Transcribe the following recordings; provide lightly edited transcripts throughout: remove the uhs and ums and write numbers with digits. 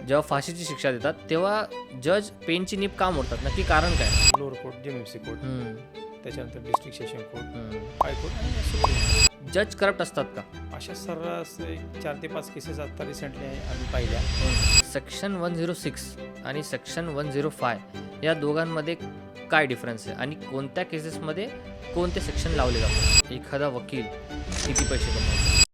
जेव्हा फाशीची शिक्षा देतात तेव्हा जज पेनची नीब का मोडतात, नक्की कारण काय? लोअर कोर्ट, जेएमएफसी कोर्ट, त्याच्यानंतर डिस्ट्रिक्ट सेशन कोर्ट, हम्म. हायकोर्ट आणि सुप्रीम. जज करप्ट असतात का? अशा सर्रास एक 4 ते 5 केसेस आता रिसेंटली आम्ही पाहिल्या. सेक्शन 106 आणि सेक्शन 105 या दोघांमध्ये काय डिफरन्स आहे आणि कोणत्या केसेसमध्ये कोणते सेक्शन लावले जातात? एखादा वकील किती पैसे कमवतो?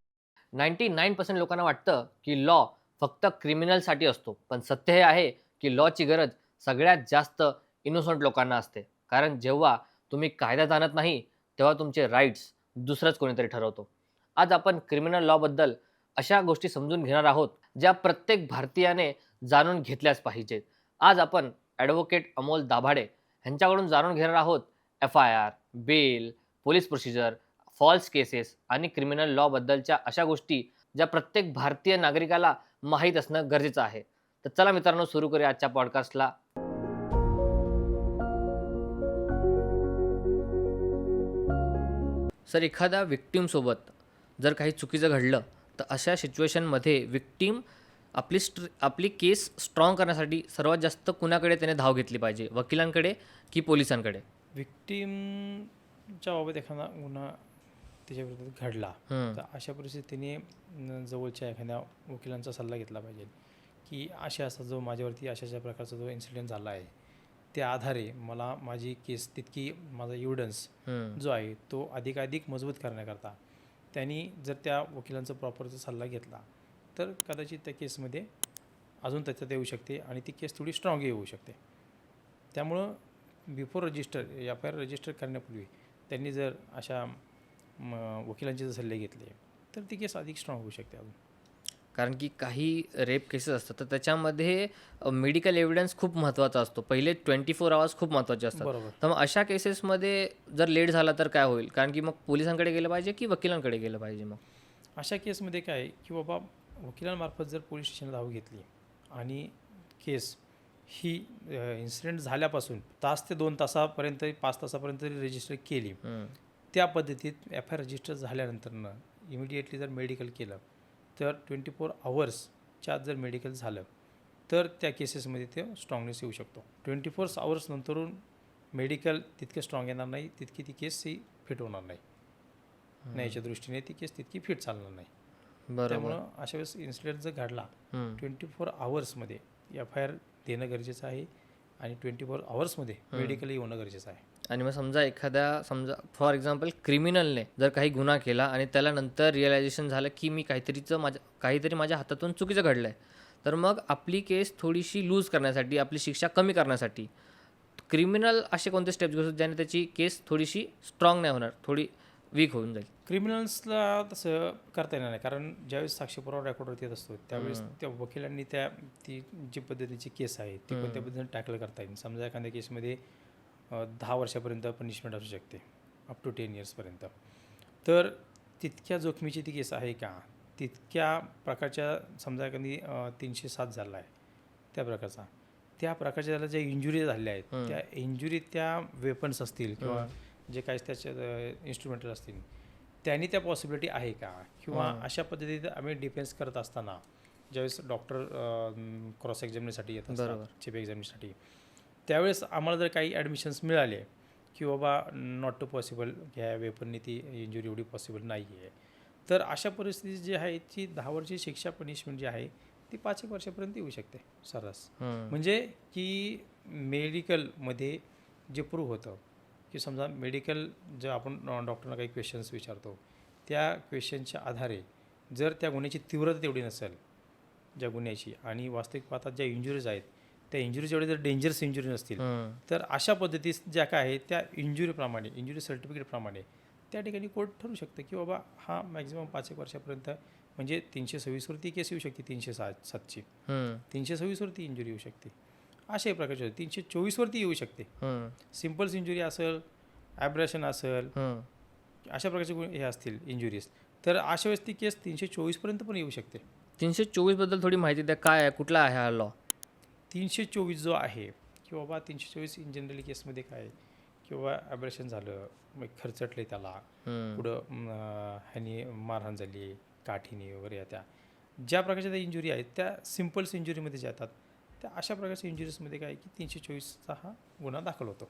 99% लोकांना वाटतं की लॉ फक्त क्रिमिनलसाठी असतो, पण सत्य हे आहे की लॉची गरज सगळ्यात जास्त इनोसंट लोकांना असते. कारण जेव्हा तुम्ही कायदा जाणत नाही तेव्हा तुमचे राईट्स दुसरंच कोणीतरी ठरवतो. आज आपण क्रिमिनल लॉबद्दल अशा गोष्टी समजून घेणार आहोत ज्या प्रत्येक भारतीयाने जाणून घेतल्याच पाहिजेत. आज आपण ॲडव्होकेट अमोल दाभाडे यांच्याकडून जाणून घेणार आहोत FIR, bail, police procedure, false cases आणि क्रिमिनल लॉबद्दलच्या अशा गोष्टी ज्या प्रत्येक भारतीय नागरिकाला माहीत असणं गरजेचं आहे. तर चला मित्रांनो, सुरू करूया आजच्या पॉडकास्टला. सर, एखाद्या विक्टीमसोबत जर काही चुकीचं घडलं तर अशा सिच्युएशनमध्ये विक्टीम आपली केस स्ट्रॉंग करण्यासाठी सर्वात जास्त कुणाकडे त्याने धाव घेतली पाहिजे, वकिलांकडे की पोलिसांकडे? विक्टीमच्या बाबत एखादा गुन्हा त्याच्याविरोधात घडला तर अशा परिस्थितीने जवळच्या एखाद्या वकिलांचा सल्ला घेतला पाहिजे की असा जो माझ्यावरती अशा प्रकारचा जो इन्सिडेंट झाला आहे त्या आधारे मला माझी केस तितकी माझा एव्हिडन्स जो आहे तो अधिकाधिक मजबूत करण्याकरता त्यांनी जर त्या वकिलांचा प्रॉपरचा सल्ला घेतला तर कदाचित त्या केसमध्ये अजून त्याच्यात येऊ शकते आणि ती केस थोडी स्ट्रॉंगही होऊ शकते. त्यामुळं बिफोर रजिस्टर FIR रजिस्टर करण्यापूर्वी त्यांनी जर अशा वकिलांचे जर सल्ले घेतले तर ती केस अधिक स्ट्रॉंग होऊ शकते अजून. कारण की काही रेप केसेस असतात तर त्याच्यामध्ये मेडिकल एव्हिडन्स खूप महत्त्वाचा असतो. पहिले 24 आवर्स खूप महत्त्वाचे असतात. बरोबर. तर मग अशा केसेसमध्ये जर लेट झाला तर काय होईल? कारण की मग पोलिसांकडे गेलं पाहिजे की वकिलांकडे गेलं पाहिजे? मग अशा केसमध्ये काय आहे की बाबा वकिलांमार्फत जर पोलीस स्टेशनला धाव घेतली आणि केस ही इन्सिडेंट झाल्यापासून तास ते 2 तासापर्यंत 5 तासापर्यंत रजिस्टर केली त्या पद्धतीत FIR रजिस्टर झाल्यानंतरनं इमिडिएटली जर मेडिकल केलं तर 24 आवर्सच्या आत जर मेडिकल झालं तर त्या केसेसमध्ये ते स्ट्रॉंगनेस येऊ शकतो. 24 आवर्स नंतरून मेडिकल तितकं स्ट्रॉंग येणार नाही, तितकी ती केस ही फिट होणार नाही. न्यायाच्या दृष्टीने ती केस तितकी फिट चालणार नाही. बरोबर. त्यामुळं अशा वेळेस इन्सिडेंट जर घडला 24 आवर्समध्ये FIR देणं गरजेचं आहे आणि 24 आवर्समध्ये मेडिकलही होणं गरजेचं आहे. आणि मग समजा फॉर एक्झाम्पल क्रिमिनलने जर काही गुन्हा केला आणि त्याला नंतर रिअलायझेशन झालं की मी काहीतरी माझ्या हातातून चुकीचं घडलं आहे, तर मग आपली केस थोडीशी लूज करण्यासाठी, आपली शिक्षा कमी करण्यासाठी क्रिमिनल असे कोणते स्टेप्स घेऊ शकतात ज्याने त्याची केस थोडीशी स्ट्रॉंग नाही होणार, थोडी वीक होऊन जाईल? क्रिमिनल्सला तसं करता येणार नाही, कारण ज्यावेळेस साक्षीपुरावा रेकॉर्डवरती येत असतो त्यावेळेस त्या वकिलांनी ती जी पद्धतीची केस आहे ती कोणत्या पद्धतीने टॅकल करता येईल. समजा एखाद्या केसमध्ये 10 वर्षापर्यंत पनिशमेंट असू शकते, अप टू 10 इयर्सपर्यंत. तर तितक्या जोखमीची ती केस आहे का? तितक्या प्रकारच्या समजा एखादी 307 झाला आहे त्या प्रकारच्या त्याला ज्या इंजुरी झालेल्या आहेत त्या इंजुरी त्या वेपन्स असतील किंवा जे काही त्याचे इन्स्ट्रुमेंटल असतील त्यांनी त्या पॉसिबिलिटी आहे का? किंवा अशा पद्धतीने आम्ही डिफेन्स करत असताना ज्यावेळेस डॉक्टर क्रॉस एक्झामिनेशनसाठी येत असतात, चीफ एक्झामिनेशनसाठी, त्यावेळेस आम्हाला जर काही ॲडमिशन्स मिळाले की बाबा नॉट टू पॉसिबल, ह्या वेपननी ती इंजुरी एवढी पॉसिबल नाही आहे, तर अशा परिस्थितीत जी आहे ती 10 वर्षी शिक्षा पनिशमेंट जी आहे ती 5 वर्षापर्यंत येऊ शकते सर्रास. म्हणजे की मेडिकलमध्ये जे प्रूव्ह होतं की समजा मेडिकल जर आपण डॉक्टरना काही क्वेश्चन्स विचारतो त्या क्वेश्चनच्या आधारे जर त्या गुन्ह्याची तीव्रता तेवढी नसेल ज्या गुन्ह्याची आणि वास्तविक पाहतात ज्या इंजुरीज आहेत त्या इंजुरीज एवढे जर डेंजरस इंजुरी नसतील तर अशा पद्धतीत ज्या काय आहेत त्या इंजुरी सर्टिफिकेटप्रमाणे त्या ठिकाणी कोर्ट ठरू शकतं की बाबा हा मॅक्झिमम 5 वर्षापर्यंत, म्हणजे 326वरती केस येऊ शकते, 307ची 326वरती इंजुरी येऊ शकते, अशाही प्रकारचे 324वरती येऊ शकते. सिम्पल्स इंजुरी असेल, ॲब्रेशन असेल, अशा प्रकारचे हे असतील इंजुरीज, तर अशा वेळेस ती केस 324पर्यंत पण येऊ शकते. 324बद्दल थोडी माहिती द्या. काय आहे, कुठला आहे हा लॉ? 324 जो आहे की बाबा 324 इन जनरली केसमध्ये काय किंवा ॲब्रेशन झालं, मग खर्चटले त्याला, पुढं ह्यानी मारहाण झाली काठीने वगैरे, त्या ज्या प्रकारच्या त्या इंजुरी आहेत त्या सिम्पल्स इंजुरीमध्ये ज्या येतात त्या अशा प्रकारच्या इंजुरीजमध्ये काय की 324चा हा गुन्हा दाखल होतो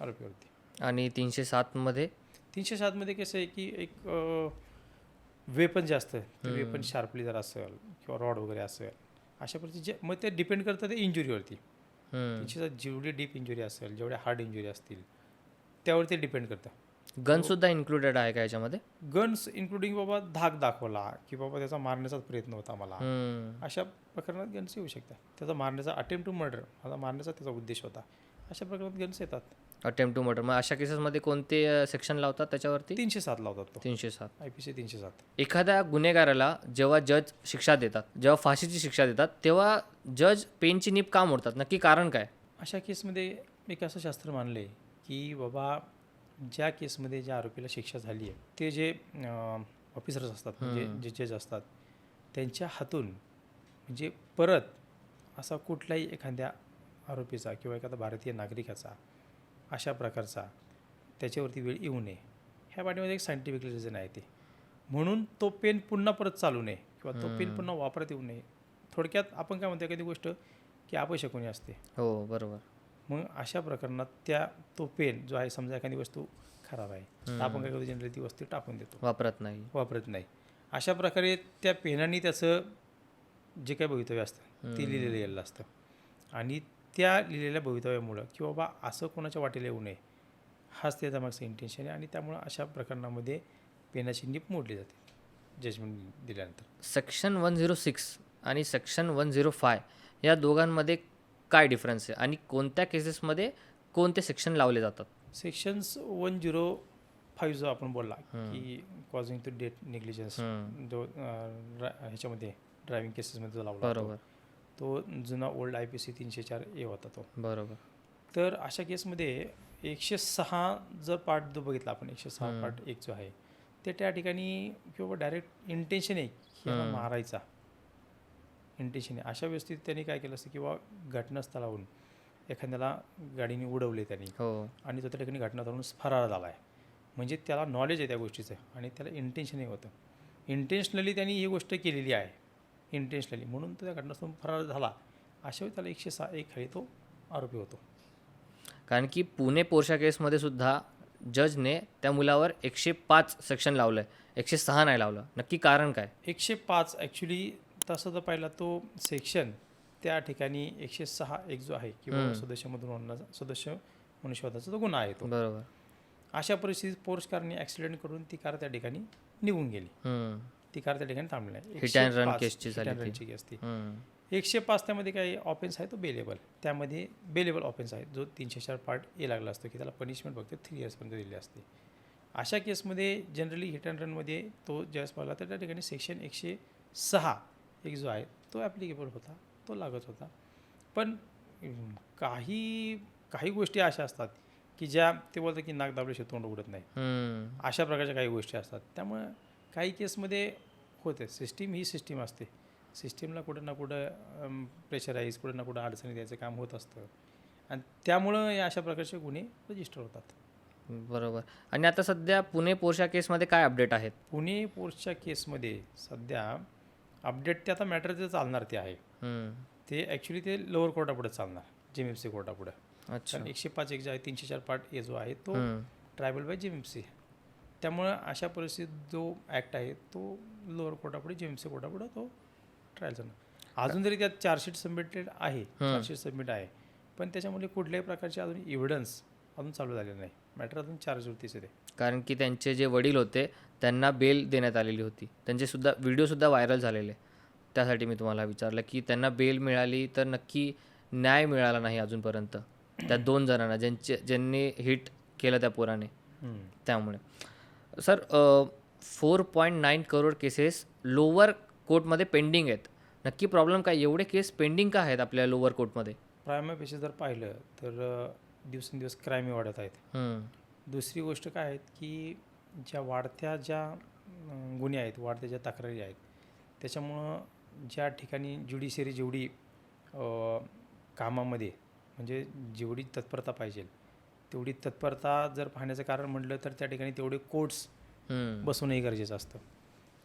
आरोपीवरती. आणि 307मध्ये 307मध्ये कसं आहे की एक वेपन जे असतं ते वेपन शार्पली जर असेल किंवा रॉड वगैरे असेल अशा प्रकारचे जे मग ते डिपेंड करतं ते इंजुरीवरती. 307 जेवढी डीप इंजुरी असेल जेवढ्या हार्ड इंजुरी असतील त्यावरती डिपेंड करतं. गनसुद्धा इन्क्लुडेड आहे का याच्यामध्ये? गन्स इन्क्लुडिंग बाबा धाक दाखवला की बाबा त्याचा मारण्याचाच प्रयत्न होता मला, अशा प्रकरणात गन्स येऊ शकतात. त्याचा मारण्याचा अटेम्प्ट टू मर्डर माझा मारण्याचा त्याचा उद्देश होता, अशा प्रकरणात गन्स येतात. Attempt to murder. मग अशा केसेसमध्ये कोणते सेक्शन लावतात त्याच्यावरती? 307 लावतात तो 307. IPC 307. एखाद्या गुन्हेगाराला जेव्हा जज शिक्षा देतात, जेव्हा फाशीची शिक्षा देतात, तेव्हा जज पेनची नीब का मोडतात? नक्की कारण काय? अशा केसमध्ये एक असं शास्त्र मानलं आहे की बाबा ज्या केसमध्ये ज्या आरोपीला शिक्षा झाली आहे ते जे ऑफिसर्स असतात म्हणजे जे जज असतात त्यांच्या हातून म्हणजे परत असा कुठलाही एखाद्या आरोपीचा किंवा एखादा भारतीय नागरिकाचा अशा प्रकारचा त्याच्यावरती वेळ येऊ नये, ह्या पाठीमध्ये एक सायंटिफिक रिझन आहे ते. म्हणून तो पेन पुन्हा परत चालू नये किंवा तो पेन पुन्हा वापरत येऊ नये. थोडक्यात आपण काय म्हणतो एखादी गोष्ट की अपशकुनी असते. हो, बरोबर. मग अशा प्रकरणात तो पेन जो आहे समजा एखादी वस्तू खराब आहे तर आपण काय करतो जनरली ती वस्तू टाकून देतो, वापरत नाही. अशा प्रकारे त्या पेनाने त्याचं जे काही भवितव्य असतं ते लिहिलेलं गेलेलं असतं आणि त्या लिहिलेल्या भवितव्यामुळं की बाबा असं कोणाच्या वाटेला येऊ नये हाच त्याचा मागचा इंटेन्शन आहे आणि त्यामुळं अशा प्रकरणामध्ये पेनाची नीप मोडली जाते जजमेंट दिल्यानंतर. सेक्शन 106 आणि सेक्शन 105 या दोघांमध्ये काय डिफरन्स आहे आणि कोणत्या केसेसमध्ये कोणते सेक्शन लावले जातात? सेक्शन्स 105 जो आपण बोलला की कॉझिंग टू डेथ नेग्लिजन्स जो ह्याच्यामध्ये ड्रायव्हिंग केसेसमध्ये जो लावला बरोबर, तो जुना ओल्ड IPC 304A होता तो. बरोबर. तर अशा केसमध्ये 106 जर पार्ट जो बघितला आपण 106 पार्ट 1 जो आहे ते त्या ठिकाणी किंवा डायरेक्ट इंटेन्शन आहे की याला मारायचा इंटेन्शन आहे अशा व्यवस्थित त्यांनी काय केलं असतं किंवा घटनास्थळाहून एखाद्याला गाडीने उडवले त्यांनी आणि तो त्या ठिकाणी घटनास्थळाहून फरार झाला आहे म्हणजे त्याला नॉलेज आहे त्या गोष्टीचं आणि त्याला इंटेन्शनही होतं. इंटेन्शनली त्यांनी ही गोष्ट केलेली आहे इंटेन्शनली म्हणून तो त्या घटनास्थळाहून फरार झाला अशा वेळी त्याला 106 खाली तो आरोपी होतो. कारण की पुणे पोर्शा केसमध्ये सुद्धा जजने त्या मुलावर 105 सेक्शन लावलं आहे, 106 नाही लावलं. नक्की कारण काय? 105 ॲक्च्युली तसं जर पाहिला तो सेक्शन त्या ठिकाणी 106 एक जो आहे किंवा सदस्य मनुष्यवधाचा तो गुन्हा आहे तो. बरोबर. अशा परिस्थितीत पोर्श कारने ॲक्सिडेंट करून ती कार त्या ठिकाणी निघून गेली, ती कार त्या ठिकाणी थांबली नाही. हिट अँड रन केसची झाली ती केस ती 105 त्यामध्ये काही ऑफेन्स आहे तो बेलेबल, त्यामध्ये बेलेबल ऑफेन्स आहे जो 304 पार्ट ए लागला असतो की त्याला पनिशमेंट फक्त 3 इयर्सपर्यंत दिली असते. अशा केसमध्ये जनरली हिट अँड रनमध्ये तो ज्यावेळेस पाहिला तर त्या ठिकाणी सेक्शन 106 एक जो आहे तो ॲप्लिकेबल होता, तो लागत होता. पण काही गोष्टी अशा असतात की ज्या ते बोलतात की नाक दाबल्याशिवाय तोंड उघडत नाही, अशा प्रकारच्या काही गोष्टी असतात. त्यामुळं काही केसमध्ये होते. सिस्टीम ही सिस्टीम असते, सिस्टीमला कुठं ना कुठं प्रेशराईज कुठं ना कुठं अडचणी द्यायचं काम होत असतं आणि त्यामुळं या अशा प्रकारचे गुन्हे रजिस्टर होतात. बरोबर. आणि आता सध्या पुणे पोर्शा केसमध्ये काय अपडेट आहेत? पुणे पोर्शच्या केसमध्ये सध्या अपडेट ते आता मॅटर जे चालणार ते आहे ते ॲक्च्युली ते लोअर कोर्टापुढे चालणार, JMFC कोर्टापुढे. अच्छा. 105 एक जो आहे 304 पार्ट ए जो आहे तो ट्रायबल बाय JMFC. त्यामुळं अशा परिस्थितीत जो ॲक्ट आहे तो लोअर कोर्टापुढे JMFC कोर्टापुढे तो ट्रायल चालणार. अजून जरी त्यात चार्जशीट सबमिटेड आहे, चार्जशीट सबमिट आहे, पण त्याच्यामध्ये कुठल्याही प्रकारचे अजून एव्हिडन्स अजून चालू झालेलं नाही, मॅटर अजून चार्जवरतीच आहे. कारण की त्यांचे जे वडील होते त्यांना बेल देण्यात आलेली होती, त्यांचे सुद्धा व्हिडिओसुद्धा व्हायरल झालेले. त्यासाठी मी तुम्हाला विचारलं की त्यांना बेल मिळाली तर नक्की न्याय मिळाला नाही अजूनपर्यंत त्या 2 जणांना ज्यांनी हिट केलं त्या पोराने. त्यामुळे सर 4.9 करोड केसेस लोअर कोर्टमध्ये पेंडिंग आहेत. नक्की प्रॉब्लेम काय? एवढे केस पेंडिंग का आहेत आपल्या लोअर कोर्टमध्ये? प्रायमापेक्षा जर पाहिलं तर दिवसेंदिवस क्राईमही वाढत आहेत. दुसरी गोष्ट काय आहेत की ज्या वाढत्या गुन्हे आहेत, वाढत्या ज्या तक्रारी आहेत, त्याच्यामुळं ज्या ठिकाणी ज्युडिशरी जेवढी कामामध्ये म्हणजे जेवढी तत्परता पाहिजे तेवढी तत्परता जर पाहण्याचं कारण म्हटलं तर त्या ठिकाणी तेवढे कोर्ट्स बसवणंही गरजेचं असतं.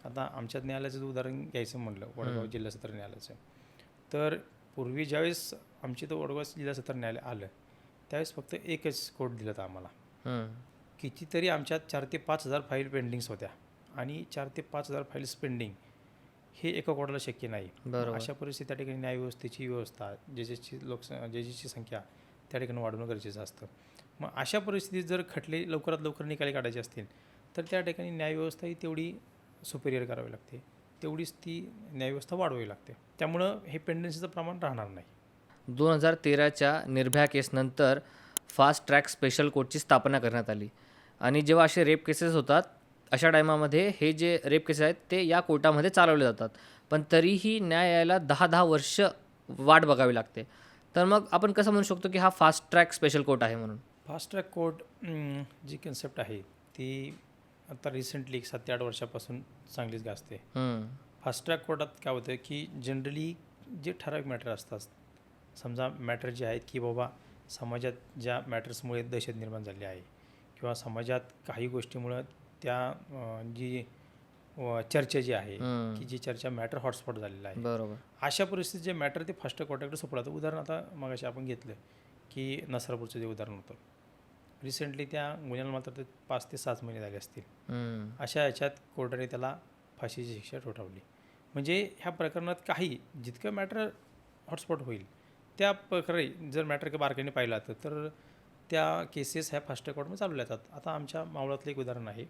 आता आमच्या न्यायालयाचं जर उदाहरण घ्यायचं म्हटलं वडगाव जिल्हा सत्र न्यायालयाचं, तर पूर्वी ज्यावेळेस आमची तो वडगाव जिल्हा सत्र न्यायालय आलं त्यावेळेस फक्त एकच कोर्ट दिलं होतं आम्हाला. कितीतरी आमच्यात 4 ते 5 हजार फाईल पेंडिंग्स होत्या आणि 4 ते 5 हजार फाईल्स पेंडिंग हे एका कोर्टाला शक्य नाही. अशा परिस्थितीत त्या ठिकाणी न्यायव्यवस्थेची व्यवस्था जजेसची संख्या त्या ठिकाणी वाढवणं गरजेचं असतं. मग अशा परिस्थितीत जर खटले लवकरात लवकर निकाली काढायचे असतील तर त्या ठिकाणी न्यायव्यवस्था ही तेवढी सुपेरियर करावी लागते, तेवढीच ती न्यायव्यवस्था वाढवावी लागते. त्यामुळं हे पेंडन्सीचं प्रमाण राहणार नाही. 2013च्या निर्भया केसनंतर फास्ट ट्रॅक स्पेशल कोर्टची स्थापना करण्यात आली आणि जेव्हा असे रेप केसेस होतात अशा टायमामध्ये हे जे रेप केसेस आहेत ते या कोर्टामध्ये चालवले जातात, पण तरीही न्याय यायला 10 वर्ष वाट बघावी लागते. तर मग आपण कसं म्हणू शकतो की हा फास्ट ट्रॅक स्पेशल कोर्ट आहे म्हणून? फास्ट ट्रॅक कोर्ट जी कन्सेप्ट आहे ती आता रिसेंटली 7 ते 8 वर्षापासून चांगलीच गाजते. फास्ट ट्रॅक कोर्टात काय होतं की जनरली जे ठराविक मॅटर असतात, समजा मॅटर जे आहेत की बाबा समाजात ज्या मॅटर्समुळे दहशत निर्माण झाली आहे किंवा समाजात काही गोष्टीमुळं त्या जी चर्चा जी आहे की जी चर्चा मॅटर हॉटस्पॉट झालेला आहे, बरोबर, अशा परिस्थितीत जे मॅटर ते फास्ट ट्रॅक कोर्टाकडे सोपवलं. उदाहरण आता मगाशी आपण घेतलं की नसरापूरचं जे उदाहरण होतं, रिसेंटली त्या गुन्ह्याला मात्र ते 5 ते 6 महिने झाले असतील. अशा याच्यात कोर्टाने त्याला फाशीची शिक्षा ठोठावली. म्हणजे ह्या प्रकरणात काही जितकं मॅटर हॉटस्पॉट होईल त्या प्रकारे जर मॅटर बारकाईने पाहिला तर त्या केसेस ह्या फास्ट ट्रॅक कोर्टमध्ये चालवल्या जातात. आता आमच्या मावळातलं एक उदाहरण आहे,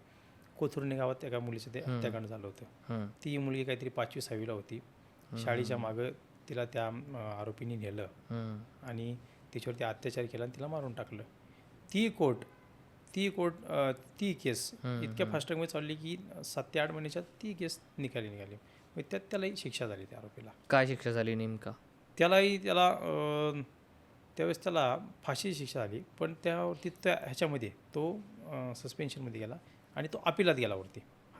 कोथुर्णी गावात एका मुलीचं ते हत्याकांड झालं होतं. ती मुलगी काहीतरी 5वी-6वीला होती. शाळेच्या मागं तिला त्या आरोपींनी नेलं आणि तिच्यावरती अत्याचार केला आणि तिला मारून टाकलं. ती केस इतक्या फास्ट ट्रॅकमध्ये चालली की 7 ते 8 महिन्याच्यात ती केस निघाली. मग त्यालाही शिक्षा झाली. त्या आरोपीला काय शिक्षा झाली नेमका? त्याला त्यावेळेस त्याला फाशीची शिक्षा झाली, पण त्यावरती ह्याच्यामध्ये तो सस्पेन्शनमध्ये गेला आणि तो अपिलात गेला वरती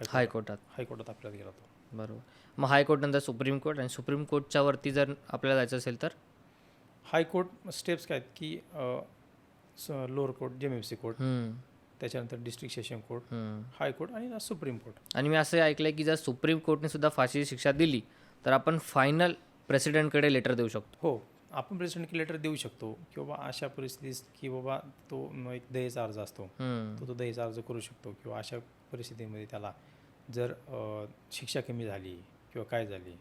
हायकोर्टात अपिलात गेला तो. बरोबर. मग हायकोर्ट नंतर सुप्रीम कोर्ट आणि सुप्रीम कोर्टच्या वरती जर आपल्याला जायचं असेल तर हायकोर्ट स्टेप्स काय आहेत की लोअर कोर्ट, जेएमएफसी कोर्ट, त्याच्यानंतर डिस्ट्रिक्ट सेशन कोर्ट, हायकोर्ट आणि सुप्रीम कोर्ट. आणि मी असं ऐकलंय की जर सुप्रीम कोर्टने सुद्धा फाशीची शिक्षा दिली तर आपण फायनल प्रेसिडेंटकडे लेटर देऊ शकतो. हो, आपण प्रेसिडेंटकडे लेटर देऊ शकतो की बाबा अशा परिस्थितीत की बाबा तो एक दयेचा अर्ज असतो, तो दयेचा अर्ज करू शकतो किंवा अशा परिस्थितीमध्ये त्याला जर शिक्षा कमी झाली किंवा काय झाली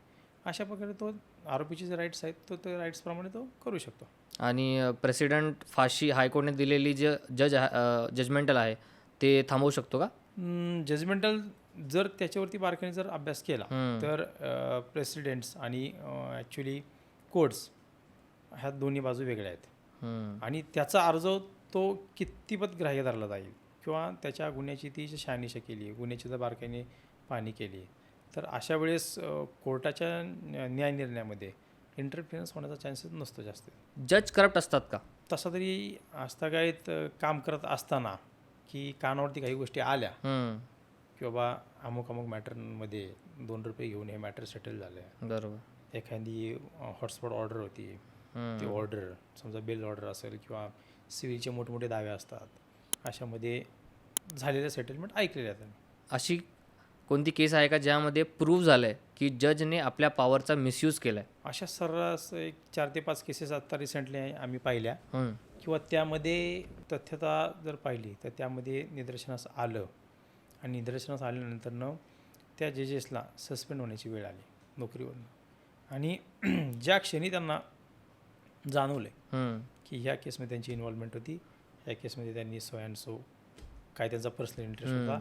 अशा प्रकारे तो आरोपीचे जे राईट्स आहेत तो त्या राईट्सप्रमाणे तो करू शकतो. आणि प्रेसिडेंट फाशी हायकोर्टने दिलेली जे जजमेंटल आहे ते थांबवू शकतो का? जजमेंटल जर त्याच्यावरती बारकाईने जर अभ्यास केला तर प्रेसिडेंट्स आणि ॲक्च्युली कोर्ट्स ह्या दोन्ही बाजू वेगळ्या आहेत आणि त्याचा अर्ज तो कितीपत ग्राह्य धरला जाईल किंवा त्याच्या गुन्ह्याची ती जी शहानिशा केली, गुन्ह्याची जर बारकाईने पाहणी केली तर अशा वेळेस कोर्टाच्या न्याय निर्णयामध्ये इंटरफिरन्स होण्याचा चान्सेस नसतो जास्त. जज करप्ट असतात का? तसा तरी आस्थागायत काम करत असताना की कानावरती काही गोष्टी आल्या की बाबा अमुक मॅटरमध्ये 2 रुपये घेऊन हे मॅटर सेटल झालं, बरोबर, एखादी हॉटस्पॉट ऑर्डर होती, ती ऑर्डर समजा बेल ऑर्डर असेल किंवा सिव्हिलचे मोठमोठे दावे असतात, अशामध्ये झालेलं सेटलमेंट ऐकलेलं आहे. अशी कोणती केस आहे का ज्यामध्ये प्रूव्ह झालं आहे की जजने आपल्या पॉवरचा मिसयूज केला आहे? अशा सर्रास एक 4 ते 5 केसेस आत्ता रिसेंटली आम्ही पाहिल्या किंवा त्यामध्ये तथ्यता जर पाहिली तर त्यामध्ये निदर्शनास आलं आणि निदर्शनास आल्यानंतरनं त्या जजेसला सस्पेंड होण्याची वेळ आली नोकरीवरनं आणि ज्या क्षणी त्यांना जाणवलं की ह्या केसमध्ये त्यांची इन्व्हॉल्वमेंट होती, ह्या केसमध्ये त्यांनी सो अँड सो काय त्यांचा पर्सनल इंटरेस्ट होता,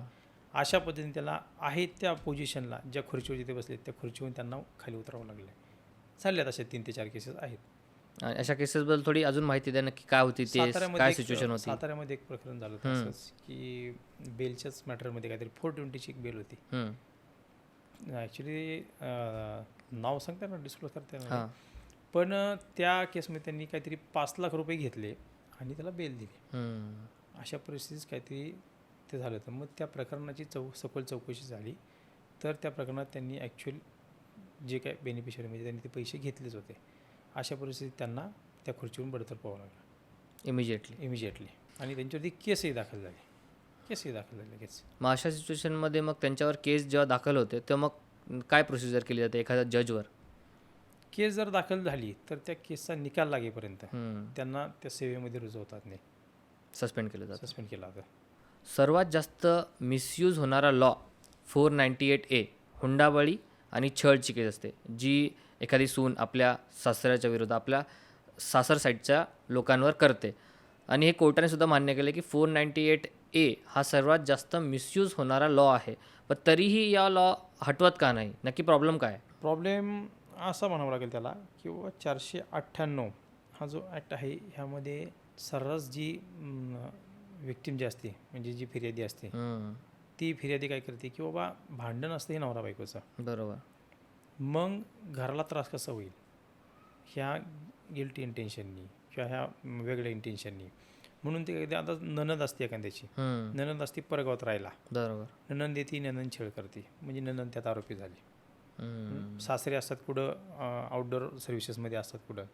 अशा पद्धतीने त्याला आहे त्या पोझिशनला ज्या खुर्चीवर जिथे बसले त्या खुर्चीवरून त्यांना खाली उतरावं लागलं. चालल्यात अशा 3 ते 4 केसेस आहेत. अशा केसेसबद्दल थोडी अजून माहिती द्या नक्की, काय होती ते, काय सिच्युएशन होती? साताऱ्यामध्ये एक प्रकरण झालं तसंच की बेलच्याच मॅटरमध्ये काहीतरी 420ची एक बेल होती. ॲक्च्युली नाव सांगता ना, डिस्क्लोज करता येणार, पण त्या केसमध्ये त्यांनी काहीतरी 5 लाख रुपये घेतले आणि त्याला बेल दिली. अशा परिस्थितीत काहीतरी ते झालं तर मग त्या प्रकरणाची सखोल चौकशी झाली तर त्या प्रकरणात त्यांनी ॲक्च्युअल जे काय बेनिफिशरी म्हणजे त्यांनी ते पैसे घेतलेच होते. अशा परिस्थितीत त्यांना त्या खुर्चीवरून बडतर्फ व्हावं लागलं इमिजिएटली आणि त्यांच्यावरती केसही दाखल झाली. केसही दाखल झाली लगेच. मग अशा सिच्युएशनमध्ये मग त्यांच्यावर केस जेव्हा दाखल होते तेव्हा मग काय प्रोसिजर केली जाते एखाद्या जजवर? केस जर दाखल झाली तर त्या केसचा निकाल लागेपर्यंत हम्म. त्यांना त्या सेवेमध्ये रुजू होतात नाही, सस्पेंड केलं जातं. सस्पेंड केला जातं. सर्वात जास्त मिसयूज होणारा लॉ 498A हुंडाबळी आणि छळची केस असते, जी एखादी सून आपल्या सासऱ्याच्या विरुद्ध आपल्या सासर साईडच्या लोकांवर करते. आणि हे कोर्टाने सुद्धा मान्य केलं की 498A हा सर्वात जास्त मिसयूज होणारा लॉ आहे. पण तरीही या लॉ हटवत का नाही? नक्की प्रॉब्लेम काय आहे? प्रॉब्लेम असा म्हणावा लागेल त्याला किंवा 498 हा जो ॲक्ट आहे ह्यामध्ये सर्रास जी विक्टीम जी असते म्हणजे जी फिर्यादी असते हम्म. ती फिर्यादी काय करते की बाबा भांडण असतं हे नवरा बायकोचं, बरोबर. मग घराला त्रास कसा होईल ह्या गिल्टी इंटेन्शननी किंवा ह्या वेगळ्या इंटेन्शननी, म्हणून ते कधी आता ननद असते एखाद्याची, हम्म. ननद असते परगावात राहायला, बरोबर. ननंद येते ननंद छेड करते म्हणजे ननंद त्यात आरोपी झाली. हम्म. सासरे असतात कुठं आउटडोअर सर्व्हिसेसमध्ये असतात कुठं,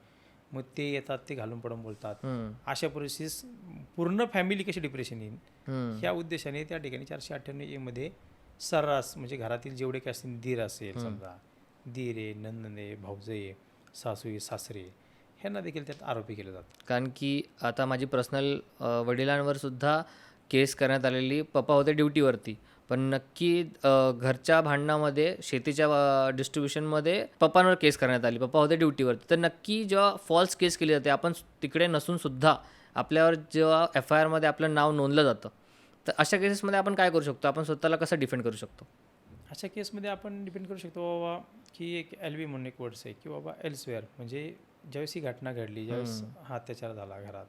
मग ते येतात ते घालून पडून बोलतात. हम्म. अशा परिस्थितीत पूर्ण फॅमिली कशी डिप्रेशन येईल हम्म. ह्या उद्देशाने त्या ठिकाणी 498A मध्ये सर्रास म्हणजे घरातील जेवढे काय असतील, दीर असेल समजा, दीर आहे, नंदन आहे, भाऊजं आहे, सासू आहे, सासरे आहे, ह्यांना देखील त्यात आरोपी केले जातात. कारण की आता माझी पर्सनल वडिलांवर सुद्धा केस करण्यात आलेली. पप्पा होते ड्युटीवरती, पण नक्की घरच्या भांडणामध्ये शेतीच्या डिस्ट्रीब्युशनमध्ये पप्पांवर केस करण्यात आली. पप्पा होते ड्युटीवरती. तर नक्की जेव्हा फॉल्स केस केली जाते, आपण तिकडे नसून सुद्धा आपल्यावर जेव्हा FIRमध्ये आपलं नाव नोंदलं जातं, तर अशा केसेसमध्ये आपण काय करू शकतो? आपण स्वतःला कसं डिफेंड करू शकतो? अशा केसमध्ये आपण डिपेंड करू शकतो बाबा की एक LV म्हणून एक वर्ड्स आहे की बाबा एल्सवेअर, म्हणजे ज्यावेळेस ही घटना घडली, ज्यावेळेस हा अत्याचार झाला घरात,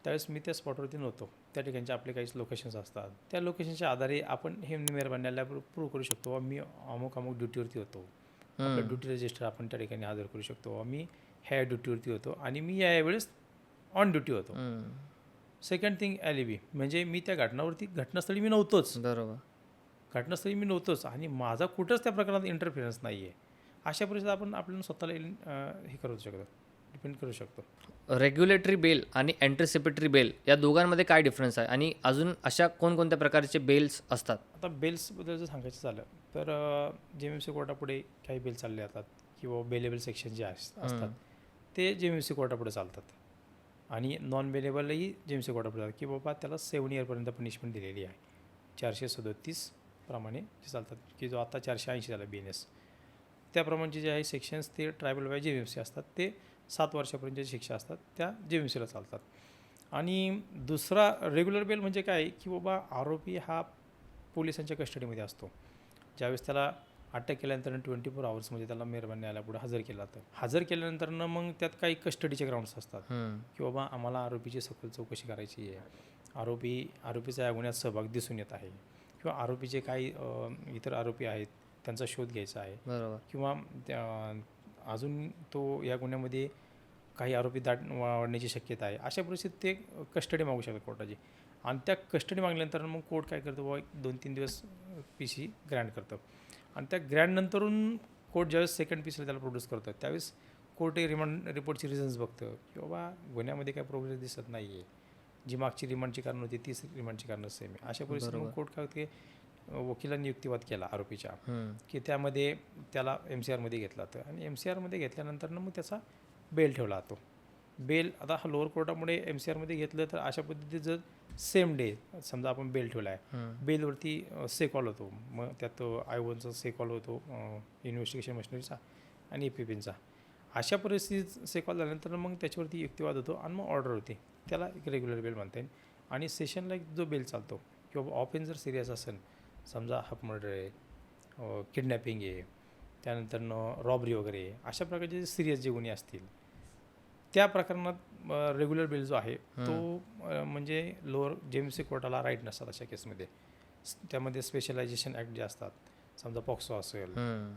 त्यावेळेस मी त्या स्पॉटवरती नव्हतो. त्या ठिकाणचे आपले काही लोकेशन्स असतात, त्या लोकेशनच्या आधारे आपण हे मेहरबानीला प्रूव्ह करू शकतो बाबा मी अमुक अमुक ड्युटीवरती होतो. आपलं ड्युटी रजिस्टर आपण त्या ठिकाणी हजर करू शकतो बाबा मी ह्या ड्युटीवरती होतो आणि मी यावेळेस ऑन ड्युटी होतो. सेकंड थिंग LV म्हणजे मी त्या घटनास्थळी मी नव्हतोच. बरोबर. घटनास्थळी मी नव्हतोच आणि माझा कुठंच त्या प्रकरणात इंटरफिरन्स नाही आहे. अशा परिस्थितीत आपण आपल्याला स्वतःला हे करू शकतो, डिपेंड करू शकतो. रेग्युलेटरी बेल आणि अँटिसिपेटरी बेल या दोघांमध्ये काय डिफरन्स आहे? आणि अजून अशा कोणकोणत्या प्रकारचे बेल्स असतात? आता बेल्सबद्दल जर सांगायचं झालं तर JMMC कोर्टापुढे काही बेल चालले जातात किंवा बेलेबल सेक्शन जे असतात ते JMMC कोर्टापुढे चालतात आणि नॉन बेलेबलही JMMC कोर्टापुढे चालतात की बाबा त्याला 7 इयरपर्यंत पनिशमेंट दिलेली आहे. 437 प्रमाणे जे चालतात की जो आता 480 झाला BNS, त्याप्रमाणेचे जे आहे सेक्शन्स ते ट्रायबल बाय JMMC असतात, ते 7 वर्षापर्यंतच्या शिक्षा असतात त्या JMMCला चालतात. आणि दुसरा रेग्युलर बेल म्हणजे काय की बाबा आरोपी हा पोलिसांच्या कस्टडीमध्ये असतो. ज्यावेळेस त्याला अटक केल्यानंतर 24 आवर्समध्ये त्याला मेहरबानी न्यायालयापुढे हजर केला जातं. हजर केल्यानंतरनं मग त्यात काही कस्टडीचे ग्राउंड्स असतात की बाबा आम्हाला आरोपीची सखोल चौकशी करायची आहे, आरोपीचा या गुन्ह्यात सहभाग दिसून येत आहे किंवा आरोपीचे काही इतर आरोपी आहेत त्यांचा शोध घ्यायचा आहे. बरोबर. किंवा अजून तो या गुन्ह्यामध्ये काही आरोपी वाढण्याची शक्यता आहे. अशा परिस्थितीत ते कस्टडी मागू शकतात कोर्टाची आणि त्या कस्टडी मागल्यानंतर मग कोर्ट काय करतं बाबा 2-3 दिवस PC ग्रँट करतं आणि त्या ग्रँटनंतरून कोर्ट ज्यावेळेस सेकंड पीसला त्याला प्रोड्यूस करतं त्यावेळेस कोर्ट हे रिमांड रिपोर्टची रिझन्स बघतं की बाबा गुन्ह्यामध्ये काही प्रोग्रेस दिसत नाही आहे, जी मागची रिमांडची कारणं होती तीच रिमांडची कारणं सेम आहे. अशा परिस्थितीत मग कोर्ट काय होते वकिलांनी युक्तिवाद केला आरोपीच्या की त्यामध्ये त्याला MCRमध्ये घेतला जातं आणि MCRमध्ये घेतल्यानंतर मग त्याचा बेल ठेवला जातो. बेल आता हा लोअर कोर्टामुळे MCRमध्ये घेतलं तर अशा पद्धतीत जर सेम डे समजा आपण बेल ठेवला आहे, बेलवरती सेकॉल होतो, मग त्यात I1चा सेकॉल होतो, इन्व्हेस्टिगेशन मशिनरीचा आणि APPचा. अशा परिस्थितीत सेकॉल झाल्यानंतर मग त्याच्यावरती युक्तिवाद होतो आणि मग ऑर्डर होते, त्याला एक रेग्युलर बेल म्हणता येईल. आणि सेशनला एक जो बेल चालतो किंवा ऑफेन्स जर सिरियस असेल, समजा हाफ मर्डर आहे, किडनॅपिंग आहे, त्यानंतर रॉबरी वगैरे आहे, अशा प्रकारचे सिरियस जे गुन्हे असतील त्या प्रकरणात रेग्युलर बेल जो आहे तो म्हणजे लोअर JMMC कोर्टाला राईट नसतात अशा केसमध्ये. त्यामध्ये स्पेशलायझेशन ॲक्ट जे असतात, समजा पॉक्सो असेल,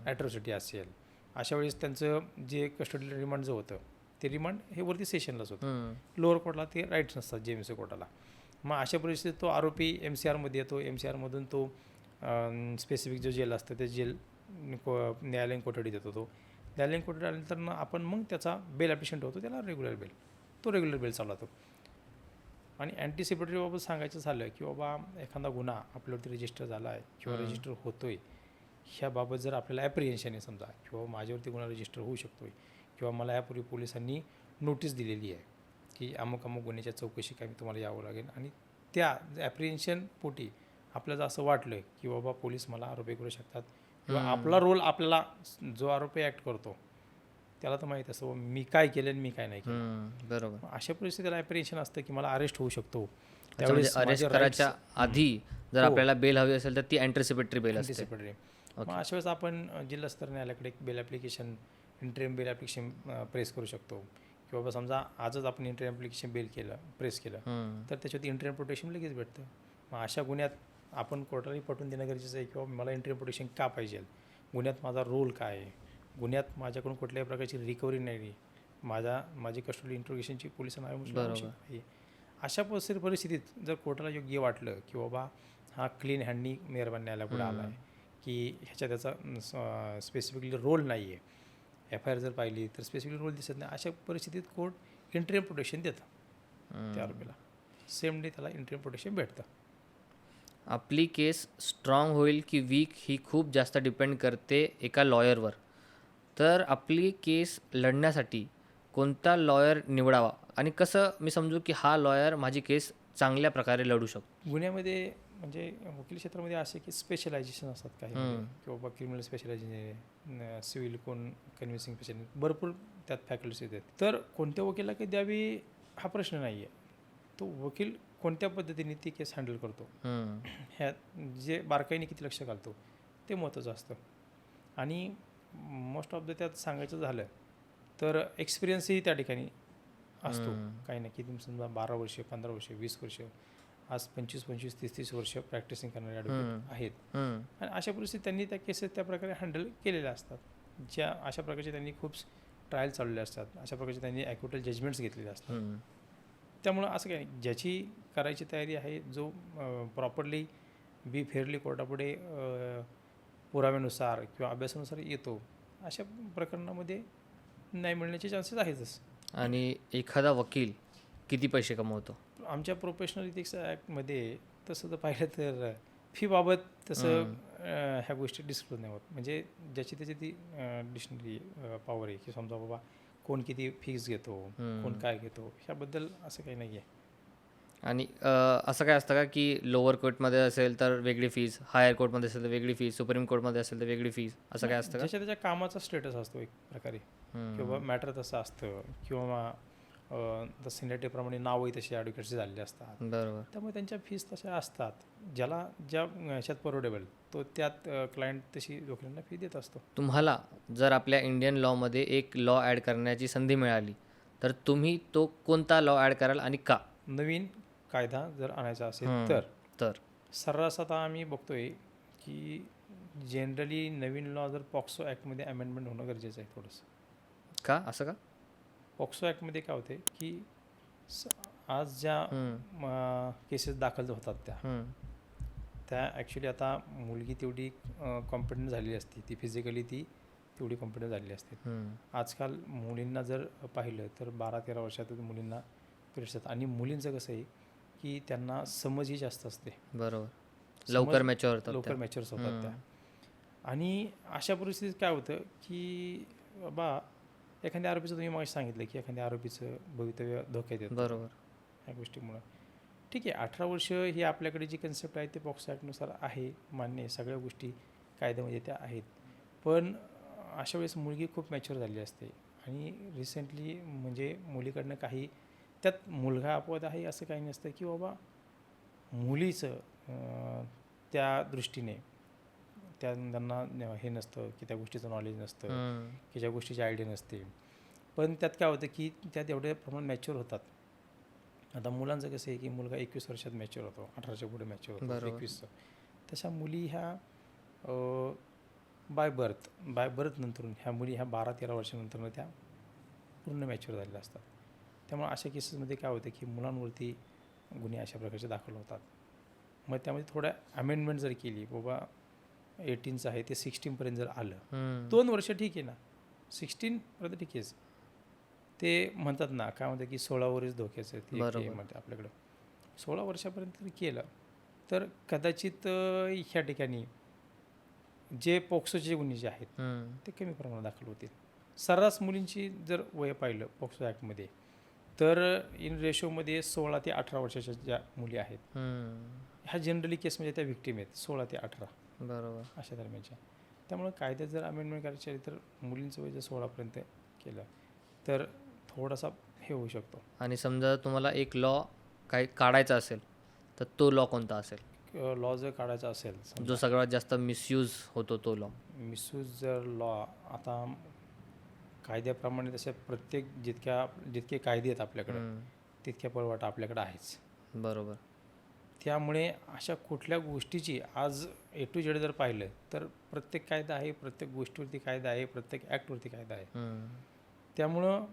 ॲट्रॉसिटी असेल, अशा वेळेस त्यांचं जे कस्टडी रिमांड जो होतं ते रिमांड हे वरती सेशनलाच होतं, लोअर कोर्टला ते राईट्स नसतात JMMC कोर्टाला. मग अशा परिस्थितीत तो आरोपी MCRमध्ये येतो, MCRमधून तो स्पेसिफिक जो जेल असतं ते जेल न्यायालयीन कोठडीत येतो. तो न्यायालयीन कोठडीत आल्यानंतर आपण मग त्याचा बेल ॲप्लिकेशन ठेवतो, त्याला रेग्युलर बेल, तो रेग्युलर बेल चालू होतो. आणि अँटिसिपेटरी बाबत सांगायचं झालं की बाबा एखादा गुन्हा आपल्यावरती रजिस्टर झाला आहे किंवा रजिस्टर होतो आहे, ह्याबाबत जर आपल्याला ॲप्रिहेन्शन आहे समजा किंवा माझ्यावरती गुन्हा रजिस्टर होऊ शकतो आहे किंवा मला यापूर्वी पोलिसांनी नोटीस दिलेली आहे की अमुक अमुक गुन्ह्याच्या चौकशी काय तुम्हाला यावं लागेल, आणि त्या ॲप्रिहेन्शन पोटी आपल्याला असं वाटलं की बाबा पोलीस मला आरोपी करू शकतात किंवा आपला रोल आपल्याला जो आरोपी ॲक्ट करतो त्याला तर माहीत असतं मी काय केलं आणि मी काय नाही केलं. बरोबर. अशा परिस्थितीला ॲप्रिहेन्शन असतं की मला अरेस्ट होऊ शकतो. त्यावेळेस अरेस्ट करायच्या आधी जर आपल्याला बेल हवी असेल तर ती अँटिसिपेटरी बेल असते. अँटिसिपेटरी. मग अशा वेळेस आपण जिल्हा स्तर न्यायालयाकडे एक bail application, interim bail application press करू शकतो की बाबा समजा आजच आपण इंटरिम ॲप्लिकेशन प्रेस केलं तर त्याच्यावरती इंटरिम प्रोटेक्शन लगेच भेटतं. मग अशा गुन्ह्यात आपण कोर्टालाही पटवून देणं गरजेचं आहे की बाबा मला इंटरिम प्रोटेक्शन का पाहिजे, गुन्ह्यात माझा रोल काय आहे, गुन्ह्यात माझ्याकडून कुठल्याही प्रकारची रिकव्हरी नाही, माझी कस्टडी इंट्रोगेशनची पोलिसांना आवश्यक आहे. अशा परिस्थितीत जर कोर्टाला योग्य वाटलं की बाबा हा क्लीन हँडनी मेहरबान न्यायालयापुढे आला आहे की ह्याच्या त्याचा स्पेसिफिकली रोल नाही आहे, एफ आय आर जर पाहिली तर स्पेसिफिकली रोल दिसत नाही, अशा परिस्थितीत कोर्ट इंटरिम प्रोटेक्शन देतं त्या आरोपीला, सेम डे त्याला इंटरिम प्रोटेक्शन भेटतं. आपली केस स्ट्रॉंग होईल की वीक ही खूप जास्त डिपेंड करते एका लॉयरवर. तर आपली केस लढण्यासाठी कोणता लॉयर निवडावा आणि कसं मी समजू की हा लॉयर माझी केस चांगल्या प्रकारे लढू शकतो. गुन्ह्यामध्ये म्हणजे वकील क्षेत्रामध्ये असे की स्पेशलायझेशन असतात काही की बाबा क्रिमिनल स्पेशलायझेशन, सिव्हिल कोण कन्व्हिन्सिंग स्पेशलायझेशन, भरपूर त्यात फॅकल्टीज येतात. तर कोणत्या वकिलाला काही द्यावी हा प्रश्न नाही आहे, तो वकील कोणत्या पद्धतीने ती केस हँडल करतो ह्यात जे बारकाईने किती लक्ष घालतो ते महत्त्वाचं असतं. आणि मोस्ट ऑफ द त्यात सांगायचं झालं तर एक्सपिरियन्सही त्या ठिकाणी असतो. काही नाही की तुम्ही समजा 12 वर्ष, 15 वर्ष, 20 वर्ष, आज 25-25, 30-30 वर्ष प्रॅक्टिसिंग करणारे ॲडव्होकेट आहेत. आणि अशा परिस्थितीत त्यांनी त्या केसेस त्या प्रकारे हँडल केलेल्या असतात. ज्या अशा प्रकारचे त्यांनी खूप ट्रायल चालवले असतात, अशा प्रकारचे त्यांनी ॲक्युटल जजमेंट्स घेतलेले असतात. त्यामुळं असं काही नाही, ज्याची करायची तयारी आहे, जो प्रॉपरली फेअरली कोर्टापुढे पुराव्यानुसार किंवा अभ्यासानुसार येतो, अशा प्रकरणामध्ये न्याय मिळण्याचे चान्सेस आहेतच. आणि एखादा वकील किती पैसे कमवतो? आमच्या प्रोफेशनल इथिक्स ॲक्टमध्ये तसं तर पाहिलं तर फीबाबत तसं ह्या गोष्टी डिस्क्लोज नाही होत. म्हणजे ज्याची त्याची ती डिक्शनरी पॉवर आहे की समजा बाबा कोण किती फीज घेतो, कोण काय घेतो, ह्याबद्दल असं काही नाही आहे. आणि असं काय असतं का की लोअर कोर्टमध्ये असेल तर वेगळी फीज, हायर कोर्टमध्ये असेल तर वेगळी फीज, सुप्रीम कोर्टमध्ये असेल तर वेगळी फीज, असं काय असतं का? ज्याच्या त्याच्या कामाचा स्टेटस असतो एक प्रकारे किंवा मॅटर तसं असतं किंवा सिनियरिटीप्रमाणे नावही तशी ॲडव्होकेटची झालेली असतात. बरोबर. त्यामुळे त्यांच्या फीज तशा असतात. ज्या ह्याच्यात परवडेबल तो त्यात क्लायंट तशी वकिलांना फी देत असतो. तुम्हाला जर आपल्या इंडियन लॉमध्ये एक लॉ ॲड करण्याची संधी मिळाली तर तुम्ही तो कोणता लॉ ॲड कराल आणि का? नवीन कायदा जर आणायचा असेल तर सर्रास आता आम्ही बघतोय की जनरली नवीन लॉ जर पॉक्सो ॲक्टमध्ये अमेंडमेंट होणं गरजेचं आहे थोडंसं. का असं का? पॉक्सो ॲक्टमध्ये काय होते की आज ज्या केसेस दाखल होतात त्या ॲक्च्युली आता मुलगी तेवढी कॉम्पिटंट झालेली असते, ती फिजिकली ती तेवढी कॉम्पिटंट झालेली असते. आजकाल मुलींना जर पाहिलं तर 12-13 वर्षात मुलींना पिरियड्स येतात. आणि मुलींचं कसं आहे की त्यांना समजही जास्त असते. बरोबर. लवकर मॅच्युअर होतात त्या. आणि अशा परिस्थितीत काय होतं की बाबा एखाद्या आरोपीचं तुम्ही मग सांगितलं की एखाद्या आरोपीचं भवितव्य धोक्यात येतं. बरोबर. ह्या गोष्टीमुळं ठीक आहे, 18 वर्ष ही आपल्याकडे जी कन्सेप्ट आहे ते पॉक्सो ॲक्टनुसार आहे, मान्य आहे, सगळ्या गोष्टी कायद्यामध्ये त्या आहेत. पण अशा वेळेस मुलगी खूप मॅच्युअर झालेली असते आणि रिसेंटली म्हणजे मुलीकडनं काही त्यात मुलगा अपवाद आहे असं काही नसतं की बाबा मुलीचं त्या दृष्टीने त्यांना हे नसतं की त्या गोष्टीचं नॉलेज नसतं की ज्या गोष्टीची आयडिया नसते. पण त्यात काय होतं की त्यात एवढ्या प्रमाणात मॅच्युअर होतात. आता मुलांचं कसं आहे की मुलगा 21 वर्षात मॅच्युअर होतो, 18च्या पुढे मॅच्युअर होतो, 21चं. तशा मुली ह्या बाय बर्थ नंतरून ह्या मुली ह्या 12-13 वर्षानंतर त्या पूर्ण मॅच्युअर झालेल्या असतात. त्यामुळे अशा केसेसमध्ये काय होतं की मुलांवरती गुन्हे अशा प्रकारचे दाखल होतात. मग त्यामध्ये थोड्या अमेंडमेंट जर केली, बाबा 18चं आहे ते 16पर्यंत जर आलं, 2 वर्ष ठीक आहे ना, 16पर्यंत ठीक आहे. ते म्हणतात ना काय म्हणतात की 16 वरच धोक्याचं ते म्हणते आपल्याकडं. 16 वर्षापर्यंत जर केलं तर कदाचित ह्या ठिकाणी जे पोक्सोचे गुन्हे जे आहेत ते कमी प्रमाणात दाखल होतील. सर्रास मुलींची जर वय पाहिलं पोक्सो ॲक्टमध्ये तर इन रेशोमध्ये 16 ते 18 वर्षाच्या ज्या मुली आहेत ह्या जनरली केसमध्ये त्या व्हिक्टीम आहेत 16 ते 18 बरोबर. अशा दरम्यानच्या. त्यामुळे कायद्यात जर अमेंडमेंट करायची आहे तर मुलींचं वय जर 16पर्यंत केलं तर थोडासा हे होऊ शकतो. आणि समजा तुम्हाला एक लॉ काही काढायचा असेल तर तो लॉ कोणता असेल? लॉ जर काढायचा असेल जो सगळ्यात जास्त मिसयूज होतो तो लॉ. मिसयूज जर लॉ आता कायद्याप्रमाणे तसे प्रत्येक जितके कायदे आहेत आपल्याकडे तितक्या पळवाटा आपल्याकडे आहेच. बरोबर. त्यामुळे अशा कुठल्या गोष्टीची आज A to Z जर पाहिलं तर प्रत्येक कायदा आहे, प्रत्येक गोष्टीवरती कायदा आहे, प्रत्येक ॲक्टवरती कायदा आहे. त्यामुळं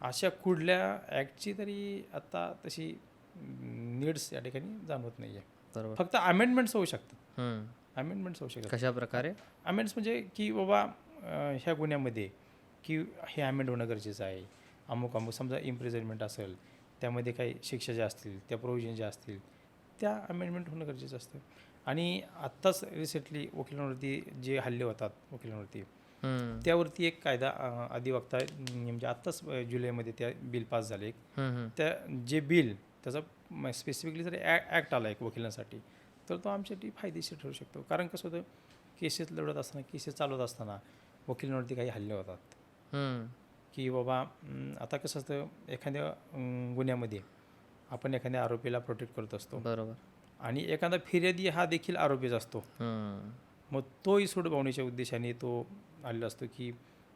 अशा कुठल्या ॲक्टची तरी आता तशी नीड्स या ठिकाणी जाणवत नाही आहे. बरोबर. फक्त अमेंडमेंट्स होऊ शकतात. अमेंडमेंट्स होऊ शकतात. कशा प्रकारे? अमेंड्स म्हणजे की बाबा ह्या गुन्ह्यामध्ये की हे अमेंड होणं गरजेचं आहे. अमुक समजा इम्प्रिझनमेंट असेल त्यामध्ये काही शिक्षा ज्या असतील त्या प्रोव्हिजन ज्या असतील त्या अमेंडमेंट होणं गरजेचं असतं. आणि आत्ताच रिसेंटली वकिलांवरती जे हल्ले होतात वकिलांवरती त्यावरती एक कायदा अधिवक्ता म्हणजे आत्ताच जुलैमध्ये त्या बिल पास झाले. त्या जे बिल त्याचा स्पेसिफिकली जर ॲक्ट आला एक वकिलांसाठी तर तो आमच्यासाठी फायदेशीर ठरू शकतो. कारण कसं होतं केसेस लढत असताना केसेस चालवत असताना वकिलांवरती काही हल्ले होतात की बाबा आता कसं असतं एखाद्या गुन्ह्यामध्ये आपण एखाद्या आरोपीला प्रोटेक्ट करत असतो. बरोबर. आणि एखादा फिर्यादी हा देखील आरोपीच असतो. मग तोही सोडवण्याच्या उद्देशाने तो आलेला असतो की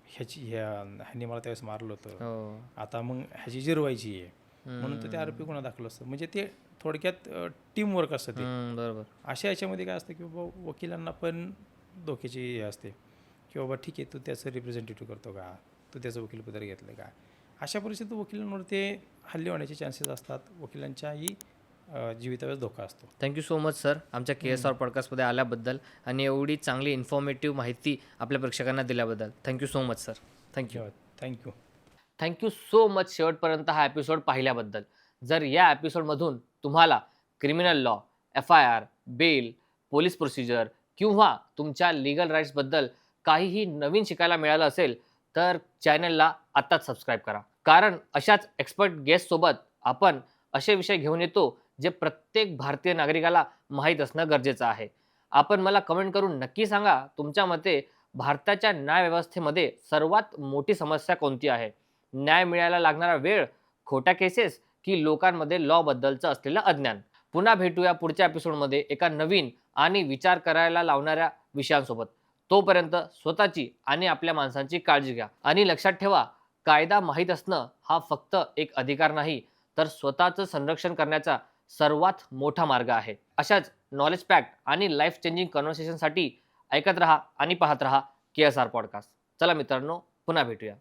ह्याने मला त्यावेळेस मारलं होतं, आता मग ह्याची जिरवायची आहे म्हणून तर ते आरोपी गुन्हा दाखल असतं. म्हणजे ते थोडक्यात टीमवर्क असतं ते. बरोबर. अशा याच्यामध्ये काय असतं की बाबा वकिलांना पण धोक्याची हे असते की बाबा ठीक आहे तू त्याचं रिप्रेझेंटेटिव्ह करतो का, तू त्याचं वकीलपत्र घेतलं का. अशा परिस्थितीत वकिलांवर ते हल्ले होण्याचे चान्सेस असतात. वकिलांच्याही जीवितावर धोका असतो. थँक्यू सो मच सर आमच्या KSR पॉडकास्टमध्ये आल्याबद्दल आणि एवढी चांगली इन्फॉर्मेटिव्ह माहिती आपल्या प्रेक्षकांना दिल्याबद्दल thank you so much sir. Thank you so much शेवटपर्यंत हा एपिसोड पाहिल्याबद्दल. जर या एपिसोडमधून तुम्हाला criminal law, FIR, bail, police procedure किंवा तुमच्या लीगल राईट्सबद्दल काहीही नवीन शिकायला मिळालं असेल तर चॅनलला आत्ताच सबस्क्राईब करा. कारण अशाच एक्सपर्ट गेस्टसोबत आपण असे विषय घेऊन येतो जे प्रत्येक भारतीय नागरिकाला माहीत असणं गरजेचं आहे. आपण मला कमेंट करून नक्की सांगा तुमच्या मते भारताच्या न्यायव्यवस्थेमध्ये सर्वात मोठी समस्या कोणती आहे? न्याय मिळायला लागणारा वेळ, खोट्या केसेस की लोकांमध्ये लॉबद्दलचं असलेलं अज्ञान? पुन्हा भेटूया पुढच्या एपिसोडमध्ये एका नवीन आणि विचार करायला लावणाऱ्या विषयांसोबत. तोपर्यंत स्वतःची आणि आपल्या माणसांची काळजी घ्या आणि लक्षात ठेवा कायदा माहीत असणं हा फक्त एक अधिकार नाही तर स्वतःचं संरक्षण करण्याचा सर्वात मोठा मार्ग आहे. अशाच नॉलेज पॅक्ट आणि लाईफ चेंजिंग कन्व्हर्सेशनसाठी ऐकत रहा आणि पाहत रहा KSR पॉडकास्ट. चला मित्रांनो पुन्हा भेटूया.